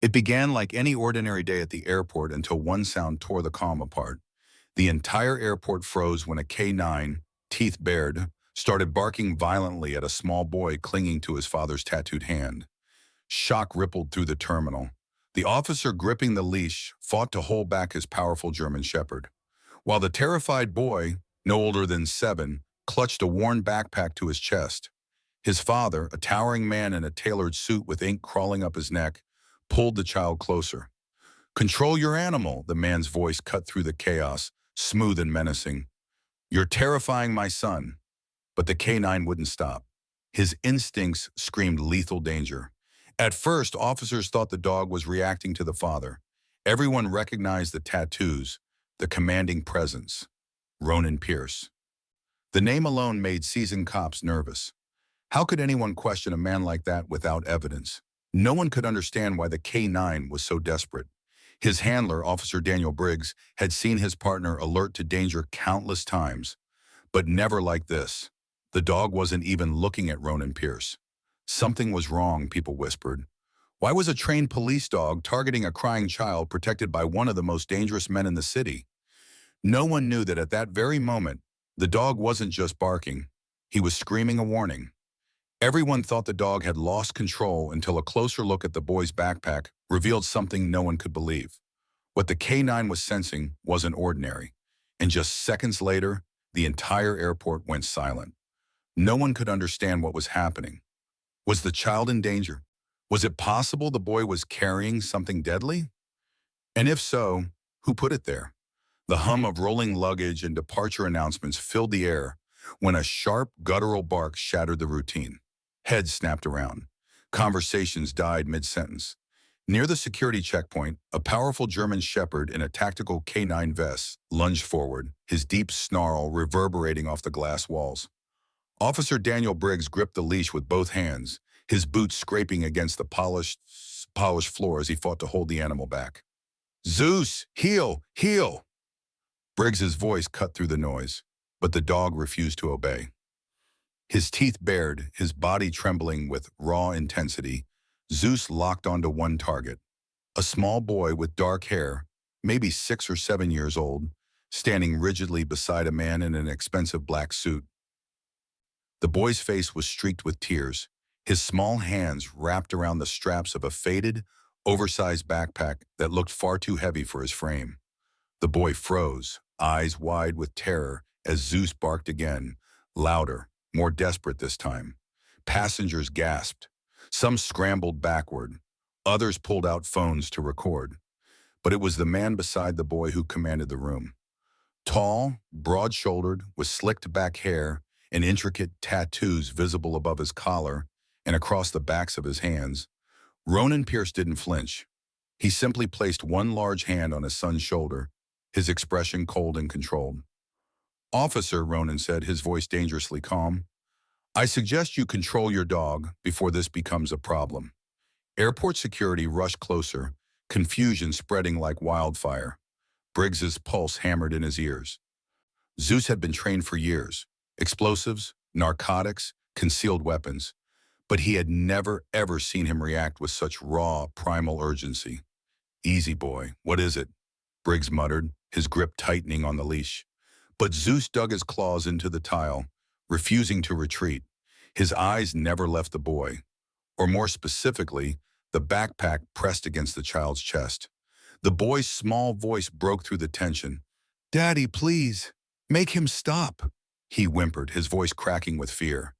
It began like any ordinary day at the airport until one sound tore the calm apart. The entire airport froze when a K9, teeth bared, started barking violently at a small boy clinging to his father's tattooed hand. Shock rippled through the terminal. The officer gripping the leash fought to hold back his powerful German shepherd, while the terrified boy, no older than 7, clutched a worn backpack to his chest. His father, a towering man in a tailored suit with ink crawling up his neck, pulled the child closer. "Control your animal," the man's voice cut through the chaos, smooth and menacing. "You're terrifying my son." But the K9 wouldn't stop. His instincts screamed lethal danger. At first, officers thought the dog was reacting to the father. Everyone recognized the tattoos, the commanding presence. Ronan Pierce. The name alone made seasoned cops nervous. How could anyone question a man like that without evidence? No one could understand why the K9 was so desperate. His handler, Officer Daniel Briggs, had seen his partner alert to danger countless times, but never like this. The dog wasn't even looking at Ronan Pierce. Something was wrong, people whispered. Why was a trained police dog targeting a crying child protected by one of the most dangerous men in the city? No one knew that at that very moment, the dog wasn't just barking. He was screaming a warning. Everyone thought the dog had lost control until a closer look at the boy's backpack revealed something no one could believe. What the K9 was sensing wasn't ordinary, and just seconds later, the entire airport went silent. No one could understand what was happening. Was the child in danger? Was it possible the boy was carrying something deadly? And if so, who put it there? The hum of rolling luggage and departure announcements filled the air when a sharp, guttural bark shattered the routine. Heads snapped around. Conversations died mid-sentence. Near the security checkpoint, a powerful German shepherd in a tactical K9 vest lunged forward, his deep snarl reverberating off the glass walls. Officer Daniel Briggs gripped the leash with both hands, his boots scraping against the polished floor as he fought to hold the animal back. "Zeus, heel, heel!" Briggs's voice cut through the noise, but the dog refused to obey. His teeth bared, his body trembling with raw intensity, Zeus locked onto one target. A small boy with dark hair, maybe 6 or 7 years old, standing rigidly beside a man in an expensive black suit. The boy's face was streaked with tears, his small hands wrapped around the straps of a faded, oversized backpack that looked far too heavy for his frame. The boy froze, eyes wide with terror, as Zeus barked again, louder, more desperate this time. Passengers gasped. Some scrambled backward. Others pulled out phones to record. But it was the man beside the boy who commanded the room. Tall, broad-shouldered, with slicked-back hair and intricate tattoos visible above his collar and across the backs of his hands, Ronan Pierce didn't flinch. He simply placed one large hand on his son's shoulder, his expression cold and controlled. "Officer," Ronan said, his voice dangerously calm, "I suggest you control your dog before this becomes a problem." Airport security rushed closer, confusion spreading like wildfire. Briggs's pulse hammered in his ears. Zeus had been trained for years. Explosives, narcotics, concealed weapons. But he had never, ever seen him react with such raw, primal urgency. "Easy, boy. What is it?" Briggs muttered, his grip tightening on the leash. But Zeus dug his claws into the tile, refusing to retreat. His eyes never left the boy, or more specifically, the backpack pressed against the child's chest. The boy's small voice broke through the tension. "Daddy, please, make him stop," he whimpered, his voice cracking with fear.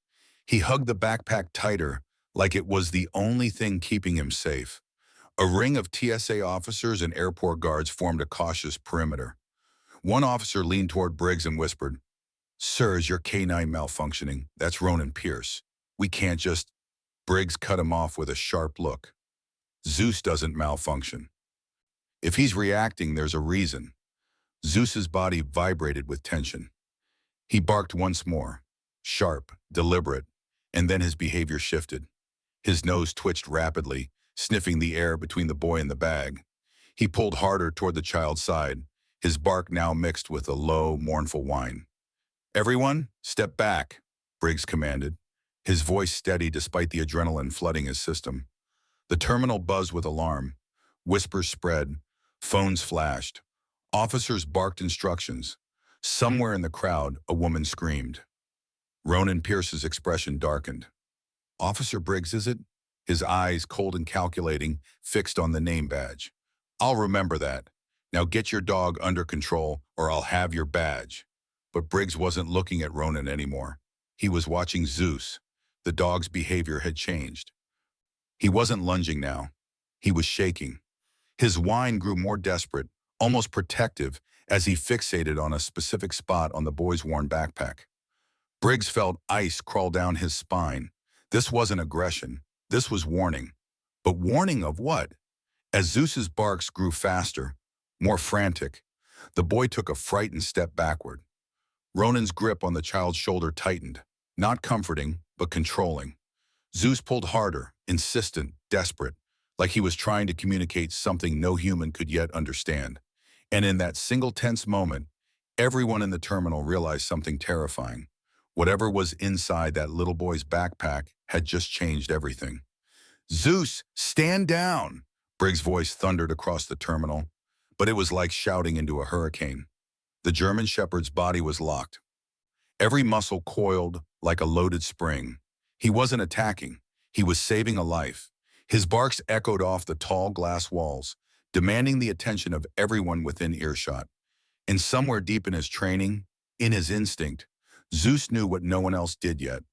He hugged the backpack tighter, like it was the only thing keeping him safe. A ring of TSA officers and airport guards formed a cautious perimeter. One officer leaned toward Briggs and whispered, "Sir, is your K9 malfunctioning? That's Ronan Pierce. We can't just—" Briggs cut him off with a sharp look. "Zeus doesn't malfunction. If he's reacting, there's a reason." Zeus's body vibrated with tension. He barked once more, sharp, deliberate, and then his behavior shifted. His nose twitched rapidly, sniffing the air between the boy and the bag. He pulled harder toward the child's side, his bark now mixed with a low, mournful whine. "Everyone, step back," Briggs commanded, his voice steady despite the adrenaline flooding his system. The terminal buzzed with alarm. Whispers spread. Phones flashed. Officers barked instructions. Somewhere in the crowd, a woman screamed. Ronan Pierce's expression darkened. Officer Briggs, is it? His eyes, cold and calculating, fixed on the name badge. I'll remember that. Now get your dog under control, or I'll have your badge. But Briggs wasn't looking at Ronan anymore. He was watching Zeus. The dog's behavior had changed. He wasn't lunging now. He was shaking. His whine grew more desperate, almost protective, as he fixated on a specific spot on the boy's worn backpack. Briggs felt ice crawl down his spine. This wasn't aggression. This was warning. But warning of what? As Zeus's barks grew faster, more frantic, the boy took a frightened step backward. Ronan's grip on the child's shoulder tightened, not comforting, but controlling. Zeus pulled harder, insistent, desperate, like he was trying to communicate something no human could yet understand. And in that single tense moment, everyone in the terminal realized something terrifying. Whatever was inside that little boy's backpack had just changed everything. "Zeus, stand down!" Briggs' voice thundered across the terminal, but it was like shouting into a hurricane. The German shepherd's body was locked. Every muscle coiled like a loaded spring. He wasn't attacking. He was saving a life. His barks echoed off the tall glass walls, demanding the attention of everyone within earshot. And somewhere deep in his training, in his instinct, Zeus knew what no one else did yet.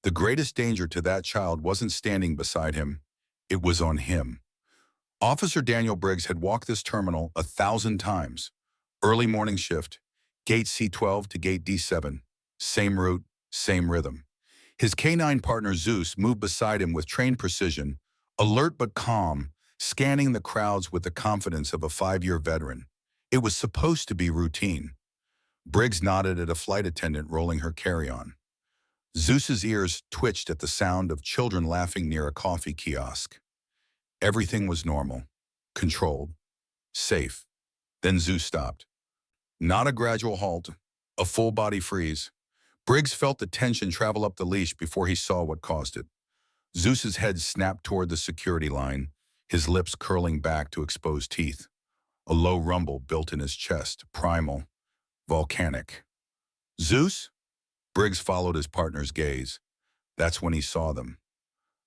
The greatest danger to that child wasn't standing beside him. It was on him. Officer Daniel Briggs had walked this terminal 1,000 times. Early morning shift, gate C12 to gate D7. Same route, same rhythm. His canine partner Zeus moved beside him with trained precision, alert but calm, scanning the crowds with the confidence of a 5-year veteran. It was supposed to be routine. Briggs nodded at a flight attendant rolling her carry-on. Zeus's ears twitched at the sound of children laughing near a coffee kiosk. Everything was normal, controlled, safe. Then Zeus stopped. Not a gradual halt, a full-body freeze. Briggs felt the tension travel up the leash before he saw what caused it. Zeus's head snapped toward the security line, his lips curling back to expose teeth. A low rumble built in his chest, primal, volcanic. "Zeus?" Briggs followed his partner's gaze. That's when he saw them.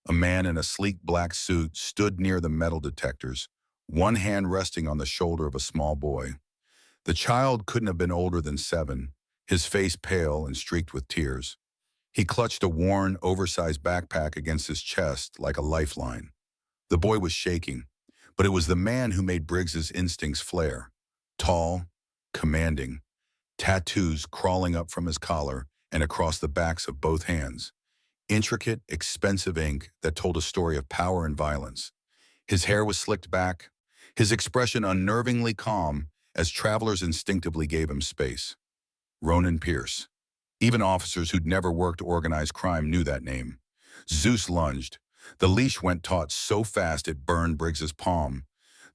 A man in a sleek black suit stood near the metal detectors, one hand resting on the shoulder of a small boy. The child couldn't have been older than 7, his face pale and streaked with tears. He clutched a worn, oversized backpack against his chest like a lifeline. The boy was shaking, but it was the man who made Briggs's instincts flare. Tall, commanding, tattoos crawling up from his collar and across the backs of both hands. Intricate, expensive ink that told a story of power and violence. His hair was slicked back, his expression unnervingly calm as travelers instinctively gave him space. Ronan Pierce. Even officers who'd never worked organized crime knew that name. Zeus lunged. The leash went taut so fast it burned Briggs's palm.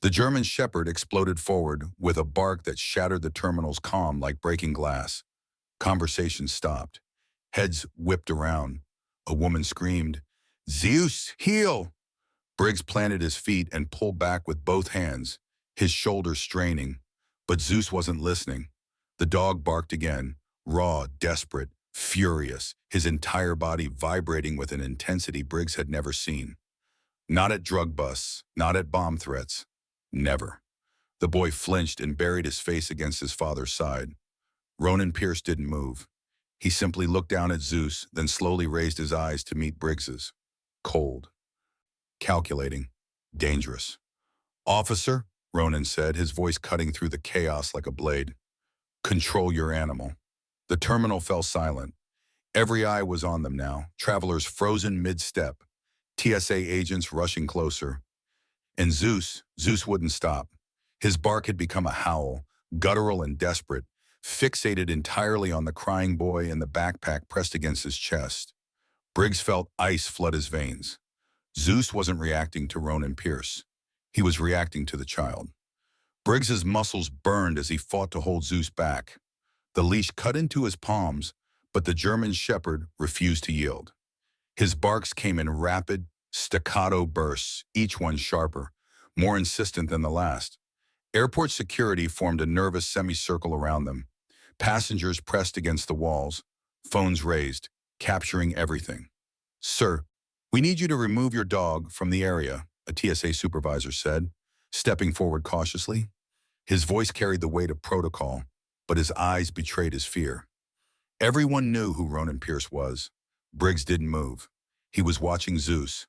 The German shepherd exploded forward with a bark that shattered the terminal's calm like breaking glass. Conversation stopped. Heads whipped around. A woman screamed, "Zeus, heel!" Briggs planted his feet and pulled back with both hands, his shoulders straining. But Zeus wasn't listening. The dog barked again, raw, desperate, furious, his entire body vibrating with an intensity Briggs had never seen. Not at drug busts, not at bomb threats. Never. The boy flinched and buried his face against his father's side. Ronan Pierce didn't move. He simply looked down at Zeus, then slowly raised his eyes to meet Briggs's. Cold. Calculating. Dangerous. "Officer," Ronan said, his voice cutting through the chaos like a blade. "Control your animal." The terminal fell silent. Every eye was on them now, travelers frozen mid-step, TSA agents rushing closer. And Zeus wouldn't stop. His bark had become a howl, guttural and desperate, fixated entirely on the crying boy and the backpack pressed against his chest. Briggs felt ice flood his veins. Zeus wasn't reacting to Ronan Pierce. He was reacting to the child. Briggs's muscles burned as he fought to hold Zeus back. The leash cut into his palms, but the German shepherd refused to yield. His barks came in rapid, staccato bursts, each one sharper, more insistent than the last. Airport security formed a nervous semicircle around them. Passengers pressed against the walls, phones raised, capturing everything. "Sir, we need you to remove your dog from the area," a TSA supervisor said, stepping forward cautiously. His voice carried the weight of protocol, but his eyes betrayed his fear. Everyone knew who Ronan Pierce was. Briggs didn't move. He was watching Zeus.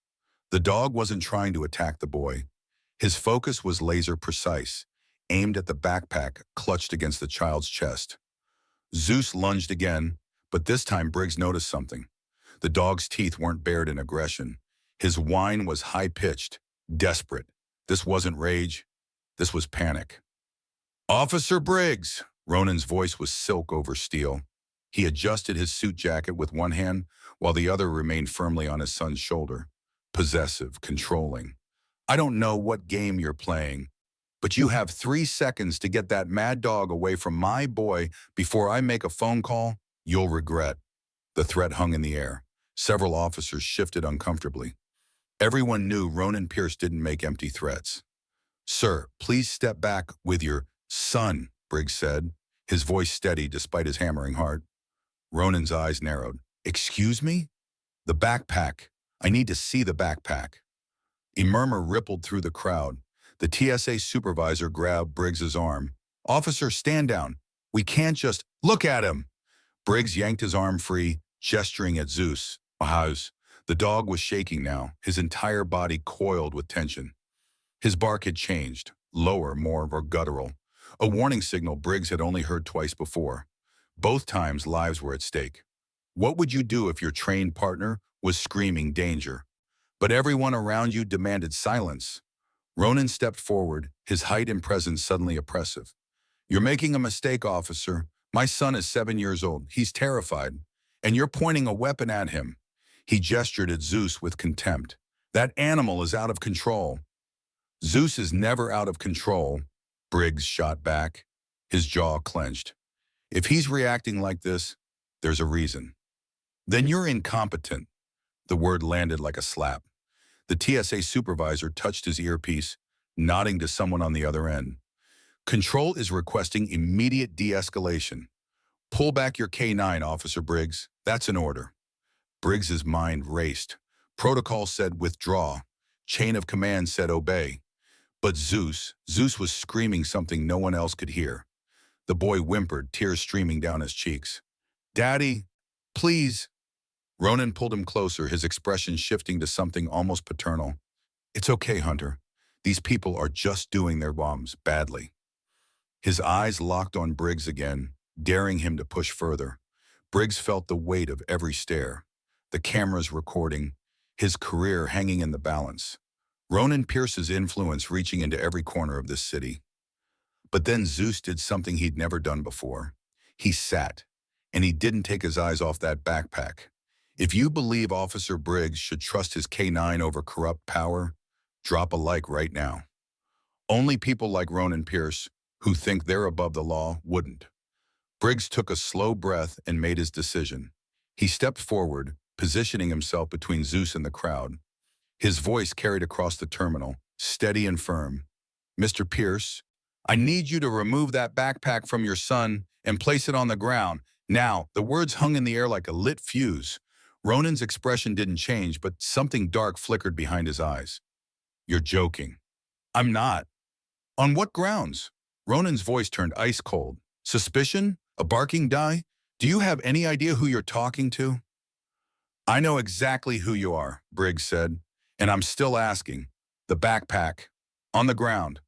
The dog wasn't trying to attack the boy. His focus was laser precise, aimed at the backpack clutched against the child's chest. Zeus lunged again, but this time Briggs noticed something. The dog's teeth weren't bared in aggression. His whine was high-pitched, desperate. This wasn't rage. This was panic. "Officer Briggs!" Ronan's voice was silk over steel. He adjusted his suit jacket with one hand while the other remained firmly on his son's shoulder. Possessive, controlling. "I don't know what game you're playing, but you have 3 seconds to get that mad dog away from my boy before I make a phone call you'll regret." The threat hung in the air. Several officers shifted uncomfortably. Everyone knew Ronan Pierce didn't make empty threats. "Sir, please step back with your son," Briggs said, his voice steady despite his hammering heart. Ronan's eyes narrowed. "Excuse me?" "The backpack. I need to see the backpack." A murmur rippled through the crowd. The TSA supervisor grabbed Briggs's arm. "Officer, stand down. We can't just look at him." Briggs yanked his arm free, gesturing at Zeus. House. The dog was shaking now, his entire body coiled with tension. His bark had changed, lower, more guttural. A warning signal Briggs had only heard twice before. Both times lives were at stake. What would you do if your trained partner was screaming danger? But everyone around you demanded silence. Ronan stepped forward, his height and presence suddenly oppressive. "You're making a mistake, officer. My son is 7 years old. He's terrified. And you're pointing a weapon at him." He gestured at Zeus with contempt. "That animal is out of control." "Zeus is never out of control," Briggs shot back, his jaw clenched. "If he's reacting like this, there's a reason." "Then you're incompetent." The word landed like a slap. The TSA supervisor touched his earpiece, nodding to someone on the other end. "Control is requesting immediate de-escalation. Pull back your K9, Officer Briggs. That's an order." Briggs's mind raced. Protocol said withdraw. Chain of command said obey. But Zeus was screaming something no one else could hear. The boy whimpered, tears streaming down his cheeks. "Daddy, please." Ronan pulled him closer, his expression shifting to something almost paternal. "It's okay, Hunter. These people are just doing their bombs badly." His eyes locked on Briggs again, daring him to push further. Briggs felt the weight of every stare. The cameras recording, his career hanging in the balance. Ronan Pierce's influence reaching into every corner of this city. But then Zeus did something he'd never done before. He sat, and he didn't take his eyes off that backpack. If you believe Officer Briggs should trust his K9 over corrupt power, drop a like right now. Only people like Ronan Pierce, who think they're above the law, wouldn't. Briggs took a slow breath and made his decision. He stepped forward, positioning himself between Zeus and the crowd. His voice carried across the terminal, steady and firm. "Mr. Pierce, I need you to remove that backpack from your son and place it on the ground. Now." The words hung in the air like a lit fuse. Ronan's expression didn't change, but something dark flickered behind his eyes. "You're joking." "I'm not." "On what grounds?" Ronan's voice turned ice cold. "Suspicion? A barking die? Do you have any idea who you're talking to?" "I know exactly who you are," Briggs said, "and I'm still asking. The backpack. On the ground."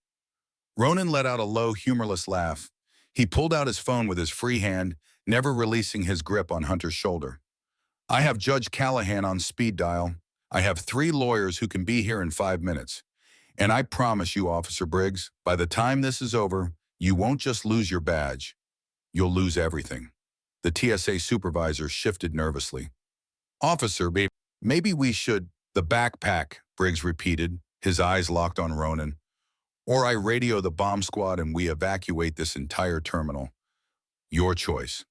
Ronan let out a low, humorless laugh. He pulled out his phone with his free hand, never releasing his grip on Hunter's shoulder. "I have Judge Callahan on speed dial. I have 3 lawyers who can be here in 5 minutes. And I promise you, Officer Briggs, by the time this is over, you won't just lose your badge. You'll lose everything." The TSA supervisor shifted nervously. "Officer, maybe we should—" "The backpack," Briggs repeated, his eyes locked on Ronan. "Or I radio the bomb squad and we evacuate this entire terminal." "Your choice."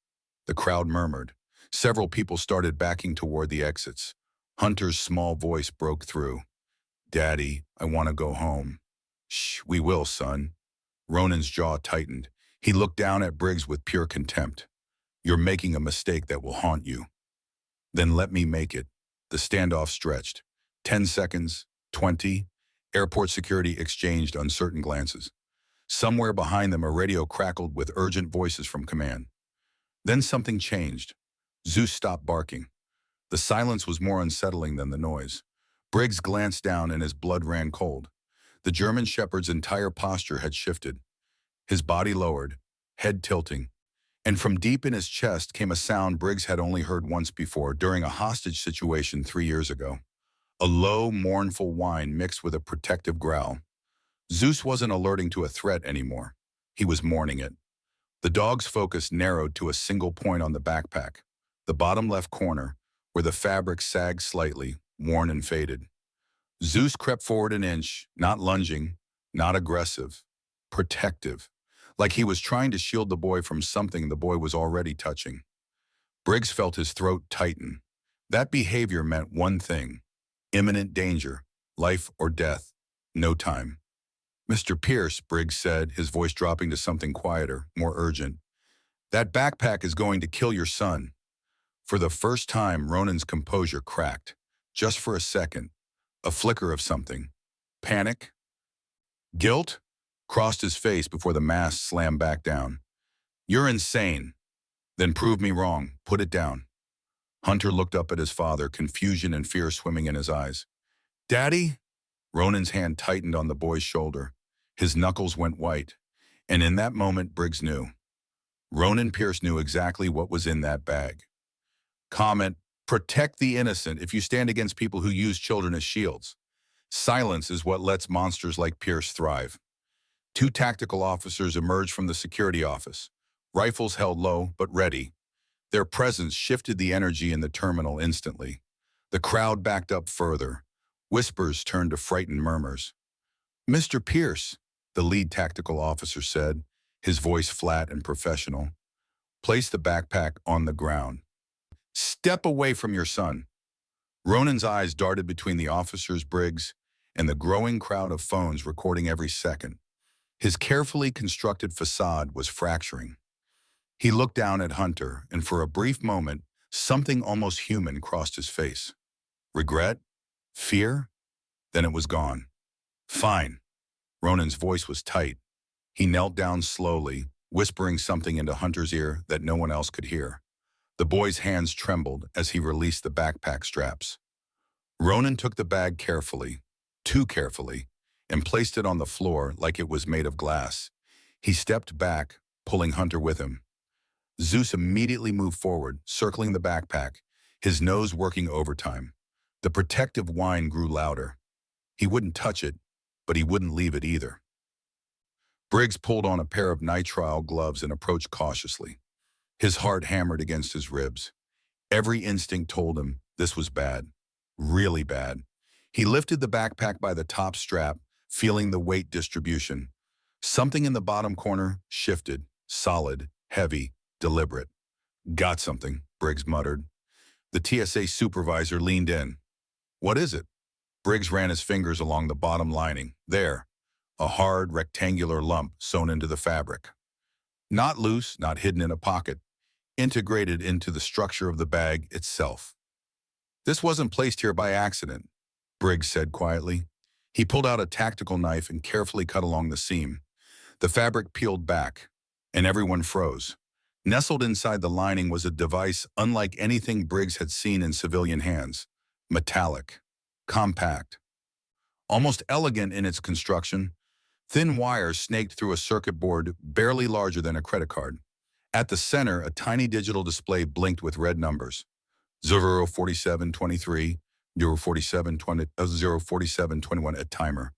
The crowd murmured. Several people started backing toward the exits. Hunter's small voice broke through. "Daddy, I want to go home." Shh, we will, son. Ronan's jaw tightened. He looked down at Briggs with pure contempt. You're making a mistake that will haunt you. Then let me make it. The standoff stretched. 10 seconds, 20. Airport security exchanged uncertain glances. Somewhere behind them, a radio crackled with urgent voices from command. Then something changed. Zeus stopped barking. The silence was more unsettling than the noise. Briggs glanced down and his blood ran cold. The German shepherd's entire posture had shifted. His body lowered, head tilting, and from deep in his chest came a sound Briggs had only heard once before during a hostage situation 3 years ago. A low, mournful whine mixed with a protective growl. Zeus wasn't alerting to a threat anymore. He was mourning it. The dog's focus narrowed to a single point on the backpack, the bottom left corner, where the fabric sagged slightly, worn and faded. Zeus crept forward an inch, not lunging, not aggressive, protective, like he was trying to shield the boy from something the boy was already touching. Briggs felt his throat tighten. That behavior meant one thing: imminent danger, life or death, no time. Mr. Pierce, Briggs said, his voice dropping to something quieter, more urgent. That backpack is going to kill your son. For the first time, Ronan's composure cracked. Just for a second. A flicker of something. Panic? Guilt? Crossed his face before the mask slammed back down. You're insane. Then prove me wrong. Put it down. Hunter looked up at his father, confusion and fear swimming in his eyes. Daddy? Ronan's hand tightened on the boy's shoulder. His knuckles went white. And in that moment, Briggs knew. Ronan Pierce knew exactly what was in that bag. Comment, protect the innocent if you stand against people who use children as shields. Silence is what lets monsters like Pierce thrive. Two tactical officers emerged from the security office, rifles held low but ready. Their presence shifted the energy in the terminal instantly. The crowd backed up further. Whispers turned to frightened murmurs. Mr. Pierce, the lead tactical officer said, his voice flat and professional. Place the backpack on the ground. Step away from your son. Ronan's eyes darted between the officers, Briggs, and the growing crowd of phones recording every second. His carefully constructed facade was fracturing. He looked down at Hunter, and for a brief moment, something almost human crossed his face. Regret? Fear? Then it was gone. Fine. Ronan's voice was tight. He knelt down slowly, whispering something into Hunter's ear that no one else could hear. The boy's hands trembled as he released the backpack straps. Ronan took the bag carefully, too carefully, and placed it on the floor like it was made of glass. He stepped back, pulling Hunter with him. Zeus immediately moved forward, circling the backpack, his nose working overtime. The protective whine grew louder. He wouldn't touch it, but he wouldn't leave it either. Briggs pulled on a pair of nitrile gloves and approached cautiously. His heart hammered against his ribs. Every instinct told him this was bad, really bad. He lifted the backpack by the top strap, feeling the weight distribution. Something in the bottom corner shifted, solid, heavy, deliberate. Got something, Briggs muttered. The TSA supervisor leaned in. What is it? Briggs ran his fingers along the bottom lining. There, a hard, rectangular lump sewn into the fabric. Not loose, not hidden in a pocket, integrated into the structure of the bag itself. This wasn't placed here by accident, Briggs said quietly. He pulled out a tactical knife and carefully cut along the seam. The fabric peeled back, and everyone froze. Nestled inside the lining was a device unlike anything Briggs had seen in civilian hands. Metallic, compact, almost elegant in its construction. Thin wires snaked through a circuit board barely larger than a credit card. At the center, a tiny digital display blinked with red numbers. 04723, 04720, 04721 at timer.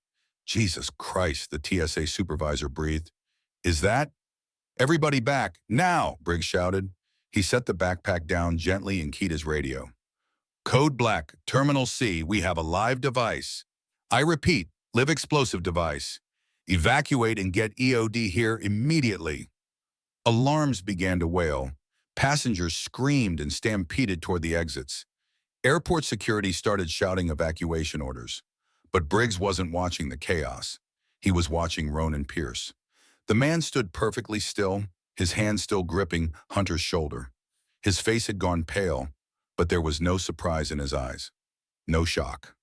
Jesus Christ, the TSA supervisor breathed. Is that? Everybody back, now, Briggs shouted. He set the backpack down gently and keyed his radio. Code Black, Terminal C, we have a live device. I repeat, live explosive device. Evacuate and get EOD here immediately. Alarms began to wail. Passengers screamed and stampeded toward the exits. Airport security started shouting evacuation orders. But Briggs wasn't watching the chaos. He was watching Ronan Pierce. The man stood perfectly still, his hand still gripping Hunter's shoulder. His face had gone pale, but there was no surprise in his eyes, no shock,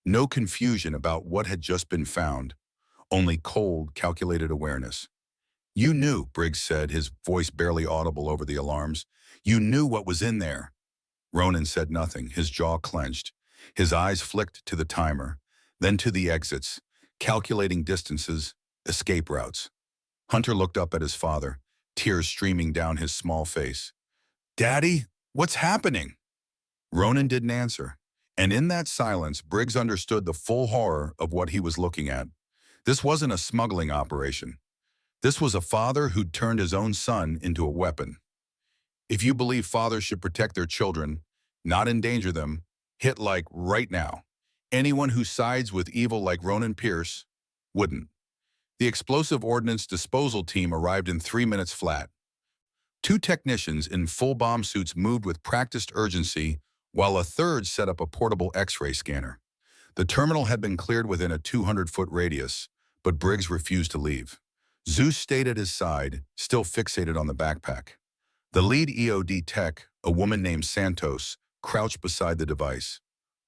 no confusion about what had just been found, only cold, calculated awareness. "You knew," Briggs said, his voice barely audible over the alarms. "You knew what was in there." Ronan said nothing, his jaw clenched. His eyes flicked to the timer, then to the exits, calculating distances, escape routes. Hunter looked up at his father, tears streaming down his small face. "Daddy, what's happening?" Ronan didn't answer, and in that silence, Briggs understood the full horror of what he was looking at. This wasn't a smuggling operation. This was a father who'd turned his own son into a weapon. If you believe fathers should protect their children, not endanger them, hit like right now. Anyone who sides with evil like Ronan Pierce wouldn't. The explosive ordnance disposal team arrived in 3 minutes flat. Two technicians in full bomb suits moved with practiced urgency, while a third set up a portable X-ray scanner. The terminal had been cleared within a 200-foot radius, but Briggs refused to leave. Zeus stayed at his side, still fixated on the backpack. The lead EOD tech, a woman named Santos, crouched beside the device.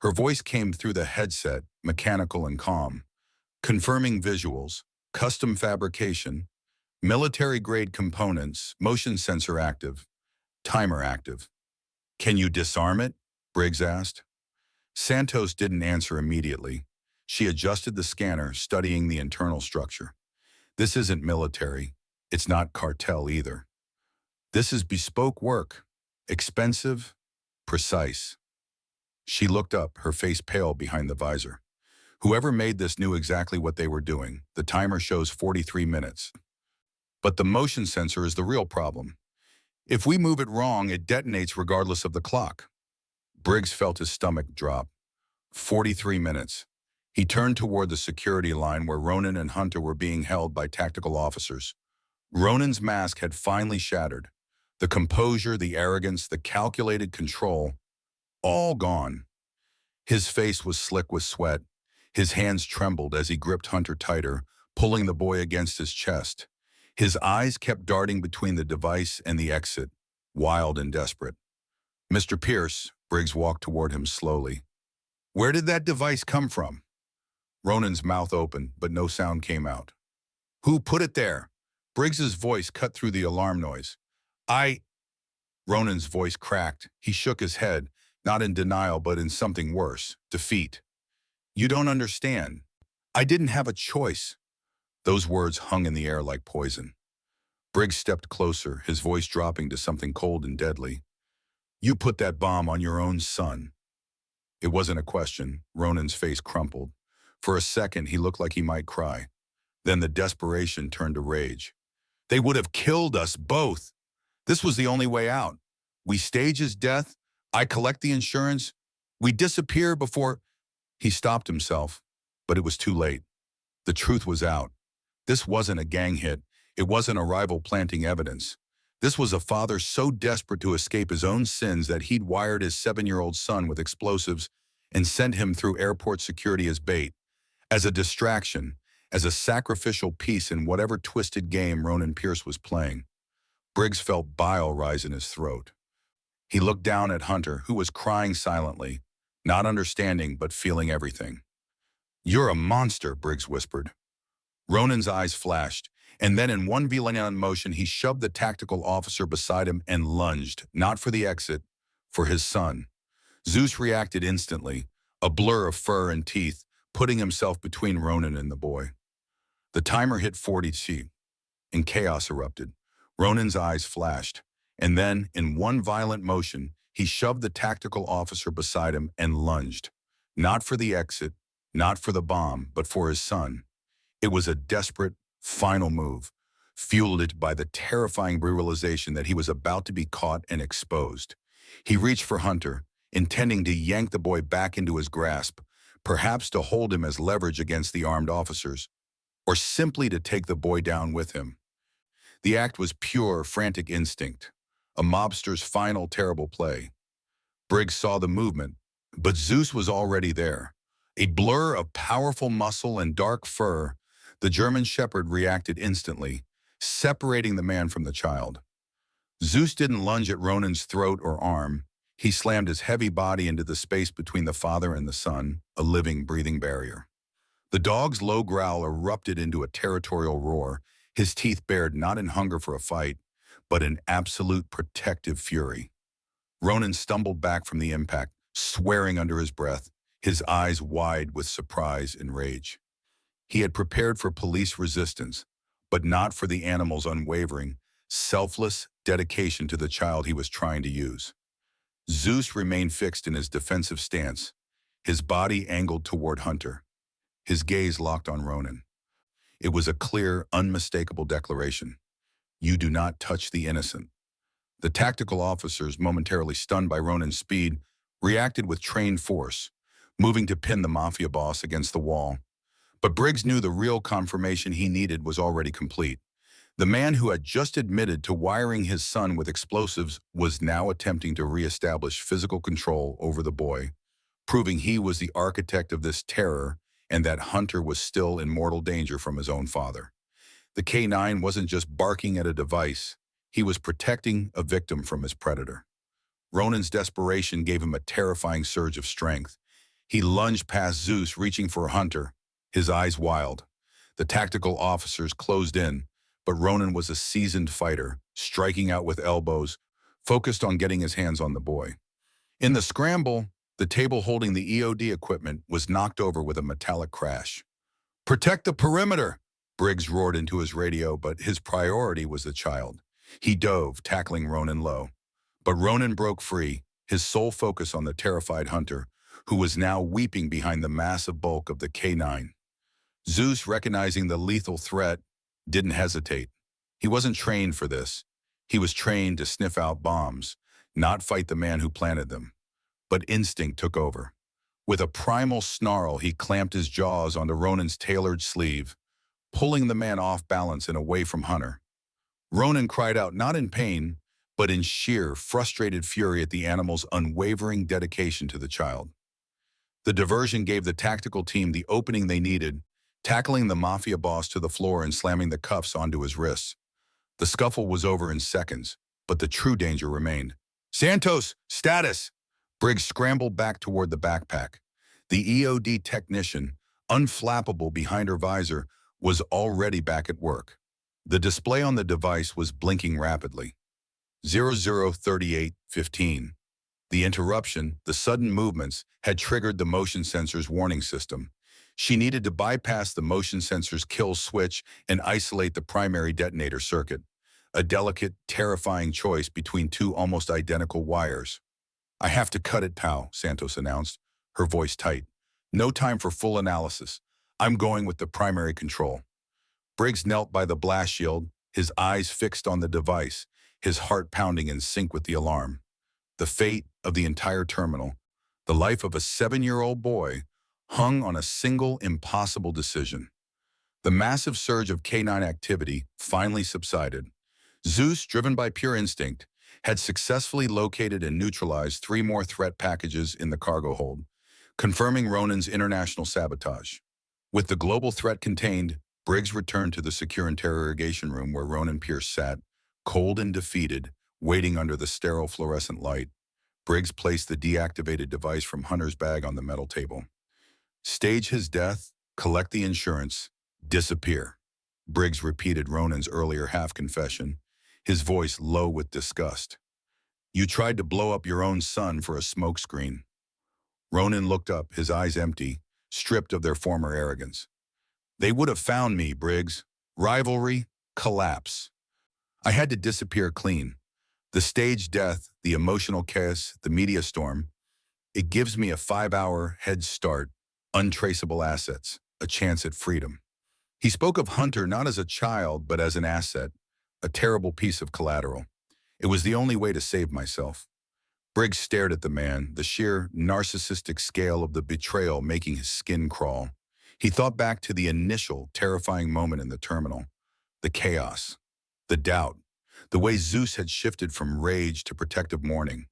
Her voice came through the headset, mechanical and calm, confirming visuals, custom fabrication, military-grade components, motion sensor active, timer active. "Can you disarm it?" Briggs asked. Santos didn't answer immediately. She adjusted the scanner, studying the internal structure. "This isn't military. It's not cartel either. This is bespoke work, expensive, precise." She looked up, her face pale behind the visor. "Whoever made this knew exactly what they were doing. The timer shows 43 minutes. But the motion sensor is the real problem. If we move it wrong, it detonates regardless of the clock." Briggs felt his stomach drop. 43 minutes. He turned toward the security line where Ronan and Hunter were being held by tactical officers. Ronan's mask had finally shattered. The composure, the arrogance, the calculated control, all gone. His face was slick with sweat. His hands trembled as he gripped Hunter tighter, pulling the boy against his chest. His eyes kept darting between the device and the exit, wild and desperate. "Mr. Pierce," Briggs walked toward him slowly. "Where did that device come from?" Ronan's mouth opened, but no sound came out. "Who put it there?" Briggs's voice cut through the alarm noise. "I—" Ronan's voice cracked. He shook his head, not in denial but in something worse, defeat. "You don't understand. I didn't have a choice." Those words hung in the air like poison. Briggs stepped closer, his voice dropping to something cold and deadly. "You put that bomb on your own son." It wasn't a question. Ronan's face crumpled. For a second, he looked like he might cry. Then the desperation turned to rage. "They would have killed us both. This was the only way out. We stage his death. I collect the insurance. We disappear before—" He stopped himself, but it was too late. The truth was out. This wasn't a gang hit. It wasn't a rival planting evidence. This was a father so desperate to escape his own sins that he'd wired his 7-year-old son with explosives and sent him through airport security as bait, as a distraction, as a sacrificial piece in whatever twisted game Ronan Pierce was playing. Briggs felt bile rise in his throat. He looked down at Hunter, who was crying silently, not understanding but feeling everything. "You're a monster," Briggs whispered. Ronan's eyes flashed, and then in one violent motion he shoved the tactical officer beside him and lunged, not for the exit, for his son. Zeus reacted instantly, a blur of fur and teeth, putting himself between Ronan and the boy. The timer hit 40 and chaos erupted. Ronan's eyes flashed, and then, in one violent motion, he shoved the tactical officer beside him and lunged, not for the exit, not for the bomb, but for his son. It was a desperate, final move, fueled by the terrifying realization that he was about to be caught and exposed. He reached for Hunter, intending to yank the boy back into his grasp, perhaps to hold him as leverage against the armed officers, or simply to take the boy down with him. The act was pure, frantic instinct, a mobster's final terrible play. Briggs saw the movement, but Zeus was already there. A blur of powerful muscle and dark fur, The German shepherd reacted instantly, separating the man from the child. Zeus didn't lunge at Ronan's throat or arm. He slammed his heavy body into the space between the father and the son, a living, breathing barrier. The dog's low growl erupted into a territorial roar, his teeth bared not in hunger for a fight, but in absolute protective fury. Ronan stumbled back from the impact, swearing under his breath, his eyes wide with surprise and rage. He had prepared for police resistance, but not for the animal's unwavering, selfless dedication to the child he was trying to use. Zeus remained fixed in his defensive stance, his body angled toward Hunter, his gaze locked on Ronan. It was a clear, unmistakable declaration. You do not touch the innocent. The tactical officers, momentarily stunned by Ronan's speed, reacted with trained force, moving to pin the Mafia boss against the wall. But Briggs knew the real confirmation he needed was already complete. The man who had just admitted to wiring his son with explosives was now attempting to reestablish physical control over the boy, proving he was the architect of this terror and that Hunter was still in mortal danger from his own father. The K9 wasn't just barking at a device, he was protecting a victim from his predator. Ronan's desperation gave him a terrifying surge of strength. He lunged past Zeus, reaching for Hunter, his eyes wild. The tactical officers closed in, but Ronan was a seasoned fighter, striking out with elbows, focused on getting his hands on the boy. In the scramble, the table holding the EOD equipment was knocked over with a metallic crash. "Protect the perimeter!" Briggs roared into his radio, but his priority was the child. He dove, tackling Ronan low. But Ronan broke free, his sole focus on the terrified Hunter, who was now weeping behind the massive bulk of the K9. Zeus, recognizing the lethal threat, didn't hesitate. He wasn't trained for this. He was trained to sniff out bombs, not fight the man who planted them. But instinct took over. With a primal snarl, he clamped his jaws onto Ronan's tailored sleeve, pulling the man off balance and away from Hunter. Ronan cried out not in pain, but in sheer, frustrated fury at the animal's unwavering dedication to the child. The diversion gave the tactical team the opening they needed, tackling the Mafia boss to the floor and slamming the cuffs onto his wrists. The scuffle was over in seconds, but the true danger remained. "Santos, status!" Briggs scrambled back toward the backpack. The EOD technician, unflappable behind her visor, was already back at work. The display on the device was blinking rapidly. 003815. The interruption, the sudden movements, had triggered the motion sensor's warning system. She needed to bypass the motion sensor's kill switch and isolate the primary detonator circuit, a delicate, terrifying choice between two almost identical wires. "I have to cut it, pal," Santos announced, her voice tight. "No time for full analysis. I'm going with the primary control." Briggs knelt by the blast shield, his eyes fixed on the device, his heart pounding in sync with the alarm. The fate of the entire terminal, the life of a 7-year-old boy, hung on a single impossible decision. The massive surge of K9 activity finally subsided. Zeus, driven by pure instinct, had successfully located and neutralized 3 more threat packages in the cargo hold, confirming Ronan's international sabotage. With the global threat contained, Briggs returned to the secure interrogation room where Ronan Pierce sat, cold and defeated, waiting under the sterile fluorescent light. Briggs placed the deactivated device from Hunter's bag on the metal table. "Stage his death, collect the insurance, disappear." Briggs repeated Ronan's earlier half-confession, his voice low with disgust. "You tried to blow up your own son for a smokescreen." Ronan looked up, his eyes empty, stripped of their former arrogance. "They would have found me, Briggs. Rivalry, collapse. I had to disappear clean. The staged death, the emotional chaos, the media storm, it gives me a 5-hour head start, untraceable assets, a chance at freedom." He spoke of Hunter not as a child, but as an asset, a terrible piece of collateral. "It was the only way to save myself." Briggs stared at the man, the sheer narcissistic scale of the betrayal making his skin crawl. He thought back to the initial terrifying moment in the terminal, the chaos, the doubt, the way Zeus had shifted from rage to protective mourning.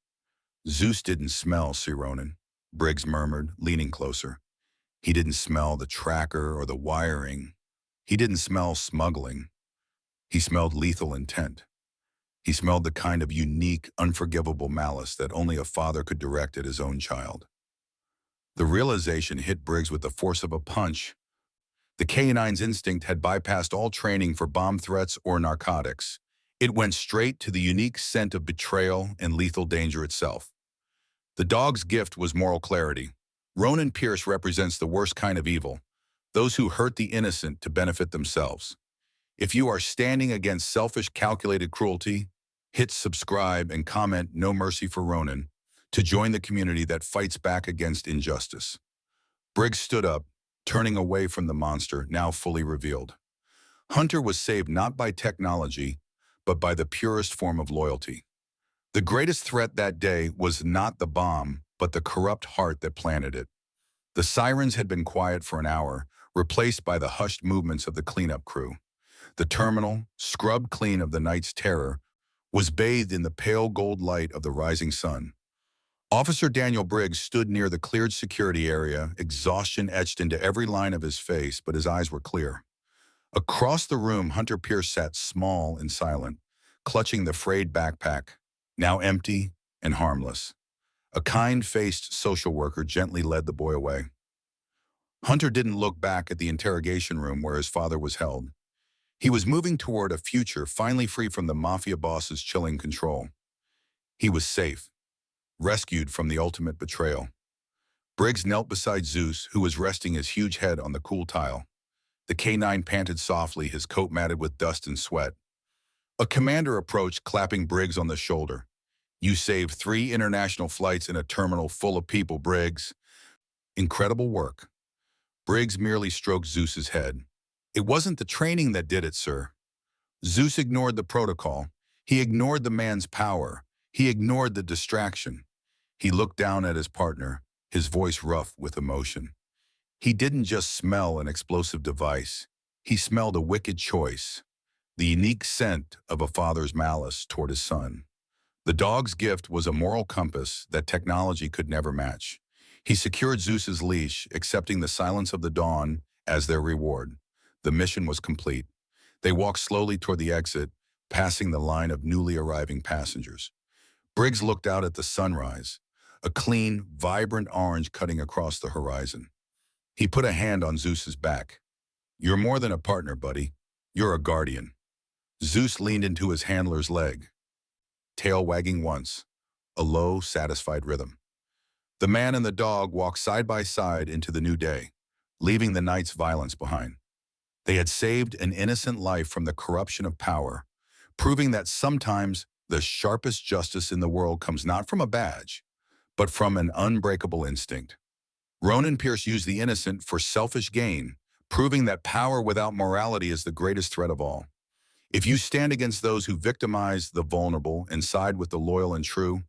"Zeus didn't smell, Sir Ronan," Briggs murmured, leaning closer. "He didn't smell the tracker or the wiring. He didn't smell smuggling. He smelled lethal intent. He smelled the kind of unique, unforgivable malice that only a father could direct at his own child. The realization hit Briggs with the force of a punch. The K-9's instinct had bypassed all training for bomb threats or narcotics. It went straight to the unique scent of betrayal and lethal danger itself. The dog's gift was moral clarity. Ronan Pierce represents the worst kind of evil, those who hurt the innocent to benefit themselves. If you are standing against selfish, calculated cruelty, hit subscribe and comment "No Mercy for Ronan" to join the community that fights back against injustice. Briggs stood up, turning away from the monster, now fully revealed. Hunter was saved not by technology, but by the purest form of loyalty. The greatest threat that day was not the bomb, but the corrupt heart that planted it. The sirens had been quiet for an hour, replaced by the hushed movements of the cleanup crew. The terminal, scrubbed clean of the night's terror, was bathed in the pale gold light of the rising sun. Officer Daniel Briggs stood near the cleared security area, exhaustion etched into every line of his face, but his eyes were clear. Across the room, Hunter Pierce sat small and silent, clutching the frayed backpack, now empty and harmless. A kind-faced social worker gently led the boy away. Hunter didn't look back at the interrogation room where his father was held. He was moving toward a future finally free from the Mafia boss's chilling control. He was safe, rescued from the ultimate betrayal. Briggs knelt beside Zeus, who was resting his huge head on the cool tile. The K-9 panted softly, his coat matted with dust and sweat. A commander approached, clapping Briggs on the shoulder. "You saved 3 international flights in a terminal full of people, Briggs. Incredible work." Briggs merely stroked Zeus's head. "It wasn't the training that did it, sir." Zeus ignored the protocol. He ignored the man's power. He ignored the distraction. He looked down at his partner, his voice rough with emotion. He didn't just smell an explosive device. He smelled a wicked choice, the unique scent of a father's malice toward his son. The dog's gift was a moral compass that technology could never match. He secured Zeus's leash, accepting the silence of the dawn as their reward. The mission was complete. They walked slowly toward the exit, passing the line of newly arriving passengers. Briggs looked out at the sunrise, a clean, vibrant orange cutting across the horizon. He put a hand on Zeus's back. "You're more than a partner, buddy. You're a guardian." Zeus leaned into his handler's leg, tail wagging once, a low, satisfied rhythm. The man and the dog walked side by side into the new day, leaving the night's violence behind. They had saved an innocent life from the corruption of power, proving that sometimes the sharpest justice in the world comes not from a badge, but from an unbreakable instinct. Ronan Pierce used the innocent for selfish gain, proving that power without morality is the greatest threat of all. If you stand against those who victimize the vulnerable and side with the loyal and true,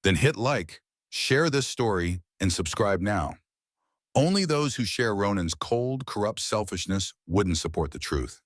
then hit like, share this story, and subscribe now. Only those who share Ronan's cold, corrupt selfishness wouldn't support the truth.